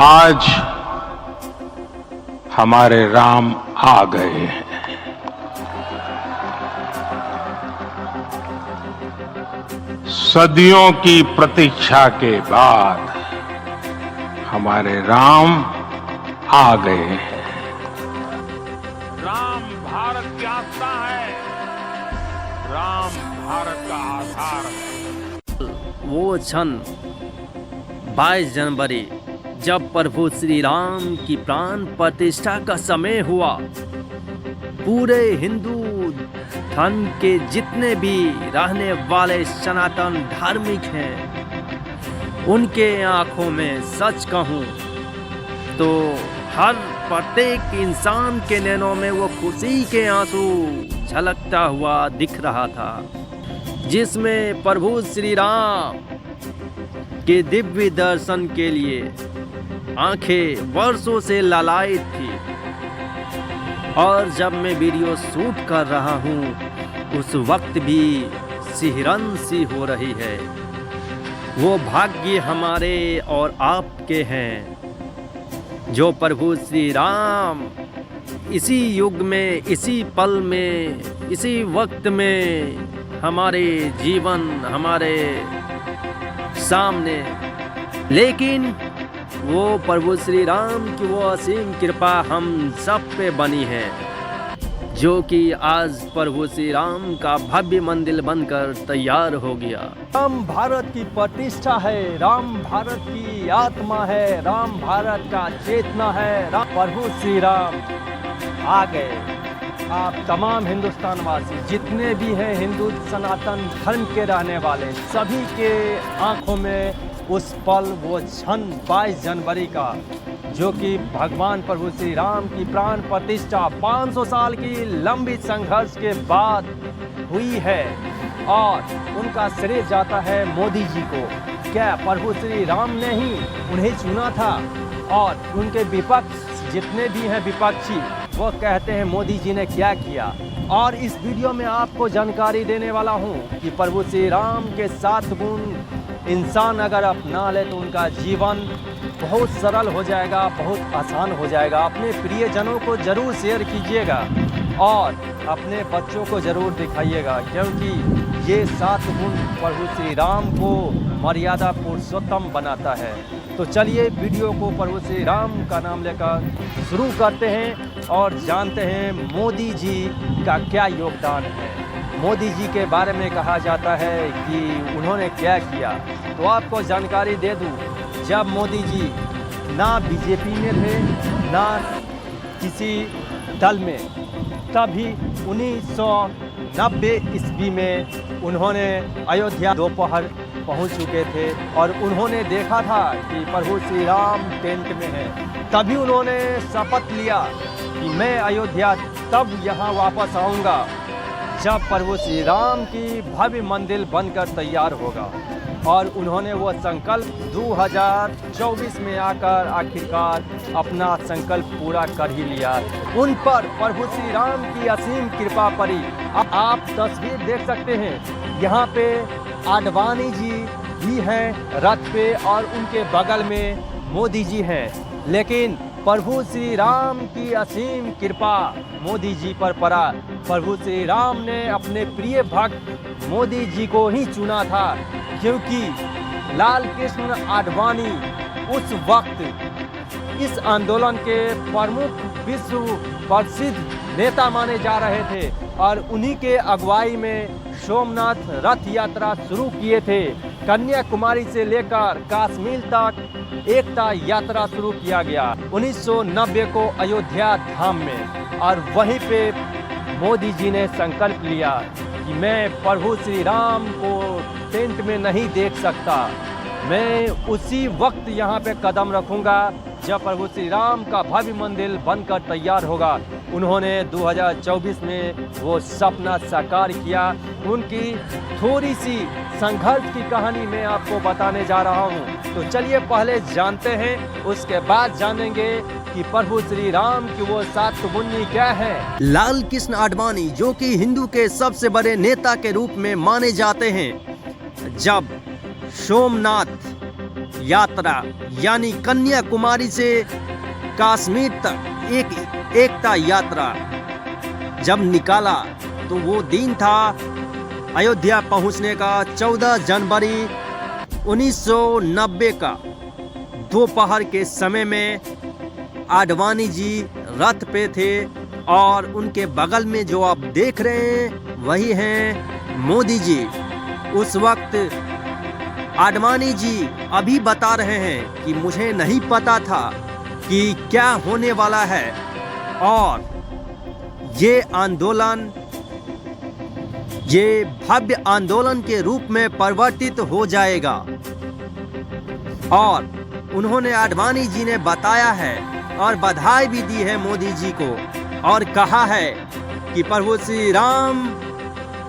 आज हमारे राम आ गए हैं। सदियों की प्रतीक्षा के बाद हमारे राम आ गए हैं। राम भारत की आस्था है, राम भारत का आधार है। वो क्षण 22 जनवरी जब प्रभु श्री राम की प्राण प्रतिष्ठा का समय हुआ, पूरे हिंदू धर्म के जितने भी रहने वाले सनातन धार्मिक हैं, उनके आंखों में सच कहूँ तो हर प्रत्येक इंसान के नैनों में वो खुशी के आंसू झलकता हुआ दिख रहा था, जिसमें प्रभु श्री राम के दिव्य दर्शन के लिए आंखें वर्षों से लालायित थी। और जब मैं वीडियो शूट कर रहा हूँ, उस वक्त भी सिहरन सी हो रही है। वो भाग्य हमारे और आपके हैं जो प्रभु श्री राम इसी युग में, इसी पल में, इसी वक्त में हमारे जीवन, हमारे सामने। लेकिन वो प्रभु श्री राम की वो असीम कृपा हम सब पे बनी है, जो कि आज प्रभु श्री राम का भव्य मंदिर बनकर तैयार हो गया। राम भारत की प्रतिष्ठा है, राम भारत की आत्मा है, राम भारत का चेतना है। प्रभु श्री राम आ गए। आप तमाम हिंदुस्तान वासी जितने भी हैं, हिंदू सनातन धर्म के रहने वाले, सभी के आंखों में उस पल, वो क्षण 22 जनवरी का, जो कि भगवान प्रभु श्री राम की प्राण प्रतिष्ठा 500 साल की लंबी संघर्ष के बाद हुई है। और उनका श्रेय जाता है मोदी जी को। क्या प्रभु श्री राम ने ही उन्हें चुना था? और उनके विपक्ष जितने भी हैं विपक्षी, वो कहते हैं मोदी जी ने क्या किया। और इस वीडियो में आपको जानकारी देने वाला हूँ कि प्रभु श्री राम के 7 गुण इंसान अगर अपना ले तो उनका जीवन बहुत सरल हो जाएगा, बहुत आसान हो जाएगा। अपने प्रियजनों को ज़रूर शेयर कीजिएगा और अपने बच्चों को ज़रूर दिखाइएगा, क्योंकि ये 7 गुण प्रभु श्री राम को मर्यादा पुरुषोत्तम बनाता है। तो चलिए वीडियो को प्रभु श्री राम का नाम लेकर शुरू करते हैं और जानते हैं मोदी जी का क्या योगदान है। मोदी जी के बारे में कहा जाता है कि उन्होंने क्या किया, तो आपको जानकारी दे दूं। जब मोदी जी ना बीजेपी में थे, ना किसी दल में, तभी 1990 ईस्वी में उन्होंने अयोध्या दोपहर पहुंच चुके थे और उन्होंने देखा था कि प्रभु श्री राम टेंट में है। तभी उन्होंने शपथ लिया कि मैं अयोध्या तब यहाँ वापस आऊँगा जब प्रभु श्री राम की भव्य मंदिर बनकर तैयार होगा। और उन्होंने वो संकल्प 2024 में आकर आखिरकार अपना संकल्प पूरा कर ही लिया। उन पर प्रभु श्री राम की असीम कृपा पड़ी। आप तस्वीर देख सकते हैं, यहाँ पे आडवाणी जी भी हैं रथ पे और उनके बगल में मोदी जी हैं। लेकिन प्रभु श्री राम की असीम कृपा मोदी जी पर पड़ा। प्रभु श्री राम ने अपने प्रिय भक्त मोदी जी को ही चुना था, क्योंकि लाल कृष्ण आडवाणी उस वक्त इस आंदोलन के प्रमुख विश्व प्रसिद्ध नेता माने जा रहे थे और उन्हीं के अगुवाई में सोमनाथ रथ यात्रा शुरू किए थे। कन्याकुमारी से लेकर कश्मीर तक एकता यात्रा शुरू किया गया 1990 को अयोध्या धाम में। और वहीं पे मोदी जी ने संकल्प लिया कि मैं प्रभु श्री राम को टेंट में नहीं देख सकता, मैं उसी वक्त यहाँ पे कदम रखूँगा जब प्रभु श्री राम का भव्य मंदिर बनकर तैयार होगा। उन्होंने 2024 में वो सपना साकार किया। उनकी थोड़ी सी संघर्ष की कहानी मैं आपको बताने जा रहा हूँ। तो चलिए पहले जानते हैं, उसके बाद जानेंगे कि प्रभु श्री राम की वो 7 गुण क्या है। लाल कृष्ण आडवाणी, जो कि हिंदू के सबसे बड़े नेता के रूप में माने जाते हैं, जब सोमनाथ यात्रा यानी कन्याकुमारी से कश्मीर तक एकता यात्रा जब निकाला तो वो दिन था अयोध्या पहुंचने का 14 जनवरी 1990 का दोपहर के समय में आडवाणी जी रथ पे थे और उनके बगल में जो आप देख रहे हैं वही हैं मोदी जी। उस वक्त आडवाणी जी अभी बता रहे हैं कि मुझे नहीं पता था कि क्या होने वाला है और ये आंदोलन ये भव्य आंदोलन के रूप में परिवर्तित हो जाएगा। और उन्होंने आडवाणी जी ने बताया है और बधाई भी दी है मोदी जी को और कहा है कि प्रभु श्री राम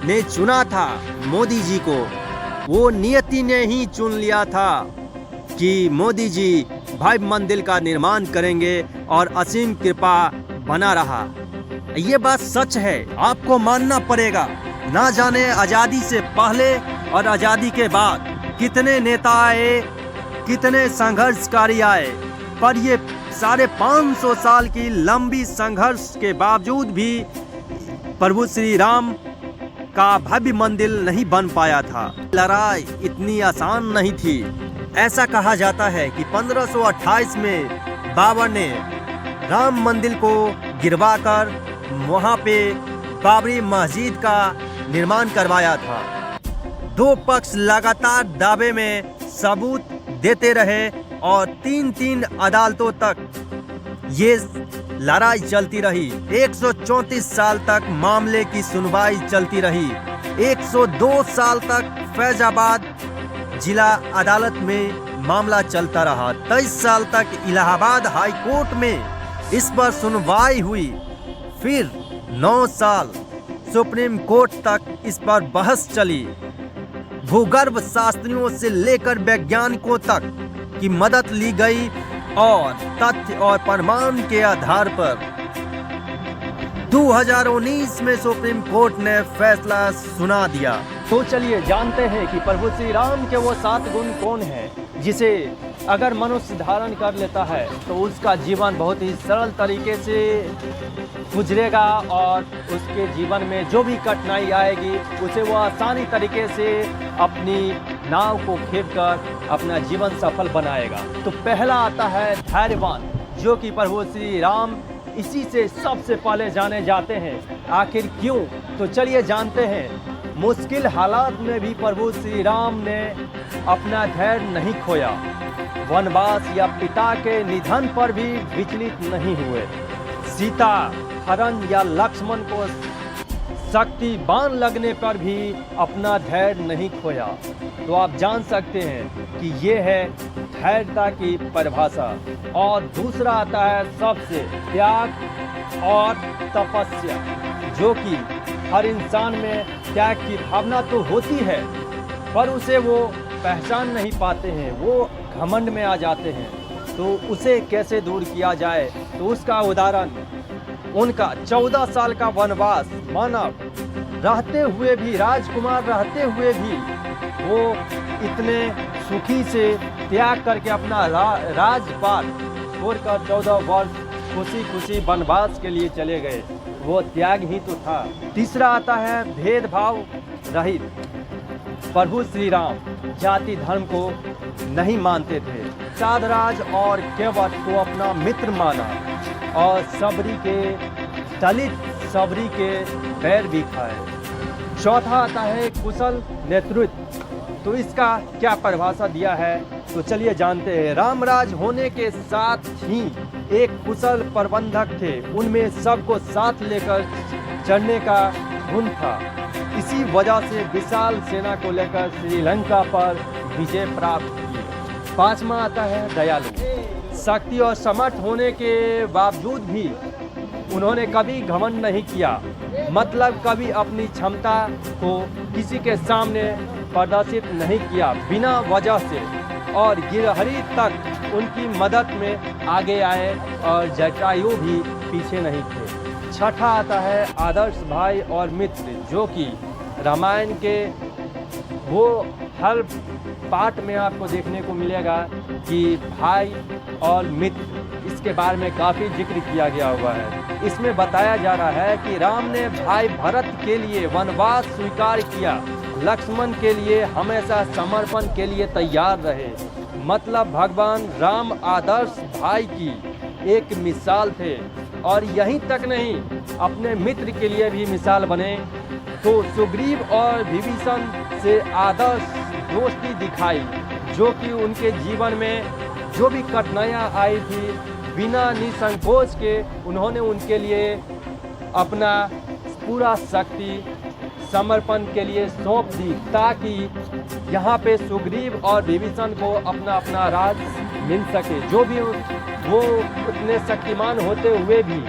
ने चुना था मोदी जी को, वो नियति ने ही चुन लिया था कि मोदी जी भव्य मंदिर का निर्माण करेंगे और असीम कृपा बना रहा। ये बात सच है, आपको मानना पड़ेगा। ना जाने आज़ादी से पहले और आज़ादी के बाद कितने नेता आए, कितने संघर्षकारी आए, पर ये 550 साल की लंबी संघर्ष के बावजूद भी प्रभु श्री राम का भव्य मंदिर नहीं बन पाया था। लड़ाई इतनी आसान नहीं थी। ऐसा कहा जाता है कि 1528 में बाबर ने राम मंदिर को गिरवाकर वहाँ पे बाबरी मस्जिद का निर्माण करवाया था। दो पक्ष लगातार दावे में सबूत देते रहे और 3 अदालतों तक ये लड़ाई चलती रही। 134 साल तक मामले की सुनवाई चलती रही। 102 साल तक फैजाबाद जिला अदालत में मामला चलता रहा। 23 साल तक इलाहाबाद हाई कोर्ट में इस पर सुनवाई हुई। फिर 9 साल सुप्रीम कोर्ट तक इस पर बहस चली। भूगर्भ शास्त्रियों से लेकर वैज्ञानिकों तक की मदद ली गई और तथ्य और प्रमाण के आधार पर 2019 में सुप्रीम कोर्ट ने फैसला सुना दिया। तो चलिए जानते हैं कि प्रभु श्री राम के वो 7 गुण कौन हैं, जिसे अगर मनुष्य धारण कर लेता है तो उसका जीवन बहुत ही सरल तरीके से गुजरेगा और उसके जीवन में जो भी कठिनाई आएगी उसे वो आसानी तरीके से अपनी नाव को खेपकर अपना जीवन सफल बनाएगा। तो पहला आता है धैर्यवान, जो कि प्रभु श्री राम इसी से सबसे पहले जाने जाते हैं। आखिर क्यों? तो चलिए जानते हैं। मुश्किल हालात में भी प्रभु श्री राम ने अपना धैर्य नहीं खोया। वनवास या पिता के निधन पर भी विचलित नहीं हुए। सीता हरण या लक्ष्मण को शक्ति बाण लगने पर भी अपना धैर्य नहीं खोया। तो आप जान सकते हैं कि ये है धैर्यता की परिभाषा। और दूसरा आता है सबसे त्याग और तपस्या, जो कि हर इंसान में त्याग की भावना तो होती है पर उसे वो पहचान नहीं पाते हैं, वो घमंड में आ जाते हैं। तो उसे कैसे दूर किया जाए? तो उसका उदाहरण उनका 14 साल का वनवास। मानव रहते हुए भी, राजकुमार रहते हुए भी वो इतने सुखी से त्याग करके अपना राजपाट छोड़कर 14 वर्ष खुशी खुशी वनवास के लिए चले गए। वो त्याग ही तो था। तीसरा आता है भेदभाव रहित। प्रभु श्री राम जाति धर्म को नहीं मानते थे। साधराज और केवट को अपना मित्र माना और सबरी के दलित सबरी के पैर भी खाए। चौथा आता है कुशल नेतृत्व। तो इसका क्या परिभाषा दिया है? तो चलिए जानते हैं। रामराज होने के साथ ही एक कुशल प्रबंधक थे। उनमें सबको साथ लेकर चढ़ने का गुण था। इसी वजह से विशाल सेना को लेकर श्रीलंका पर विजय प्राप्त की। पांचवा आता है दयालु। शक्ति और समर्थ होने के बावजूद भी उन्होंने कभी घमंड नहीं किया। मतलब कभी अपनी क्षमता को किसी के सामने प्रदर्शित नहीं किया बिना वजह से। और गिरहरी तक उनकी मदद में आगे आए और जटायु भी पीछे नहीं थे। छठा आता है आदर्श भाई और मित्र, जो कि रामायण के वो हर पाठ में आपको देखने को मिलेगा कि भाई और मित्र, इसके बारे में काफ़ी जिक्र किया गया हुआ है। इसमें बताया जा रहा है कि राम ने भाई भरत के लिए वनवास स्वीकार किया, लक्ष्मण के लिए हमेशा समर्पण के लिए तैयार रहे। मतलब भगवान राम आदर्श भाई की एक मिसाल थे, और यहीं तक नहीं, अपने मित्र के लिए भी मिसाल बने। तो सुग्रीव और विभीषण से आदर्श दोस्ती दिखाई, जो कि उनके जीवन में जो भी कठिनाइयाँ आई थी, बिना निसंकोच के उन्होंने उनके लिए अपना पूरा शक्ति समर्पण के लिए सौंप दी, ताकि यहाँ पे सुग्रीव और विभीषण को अपना अपना राज मिल सके। जो भी वो उतने शक्तिमान होते हुए भी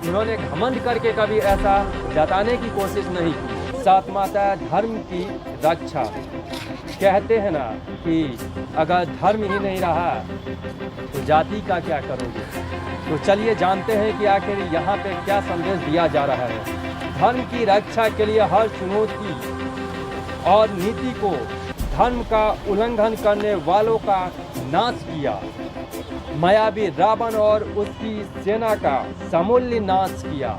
उन्होंने घमंड करके कभी ऐसा जताने की कोशिश नहीं की। सात माता धर्म की रक्षा, कहते हैं ना कि अगर धर्म ही नहीं रहा तो जाति का क्या करोगे। तो चलिए जानते हैं कि आखिर यहाँ पे क्या संदेश दिया जा रहा है। धर्म की रक्षा के लिए हर चुनौती और नीति को, धर्म का उल्लंघन करने वालों का नाश किया। मायावी रावण और उसकी सेना का समूल्य नाश किया।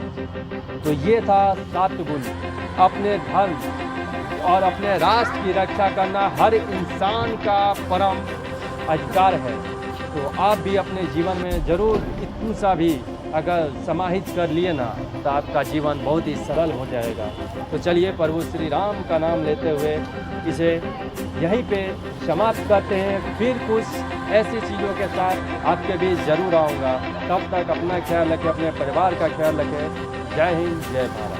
तो ये था 7 गुण। अपने धर्म और अपने राष्ट्र की रक्षा करना हर इंसान का परम अधिकार है। तो आप भी अपने जीवन में ज़रूर इतना सा भी अगर समाहित कर लिए ना, तो आपका जीवन बहुत ही सरल हो जाएगा। तो चलिए प्रभु श्री राम का नाम लेते हुए इसे यहीं पे समाप्त करते हैं। फिर कुछ ऐसी चीज़ों के साथ आपके बीच ज़रूर आऊँगा। तब तक अपना ख्याल रखें, अपने परिवार का ख्याल रखें। जय हिंद, जय भारत।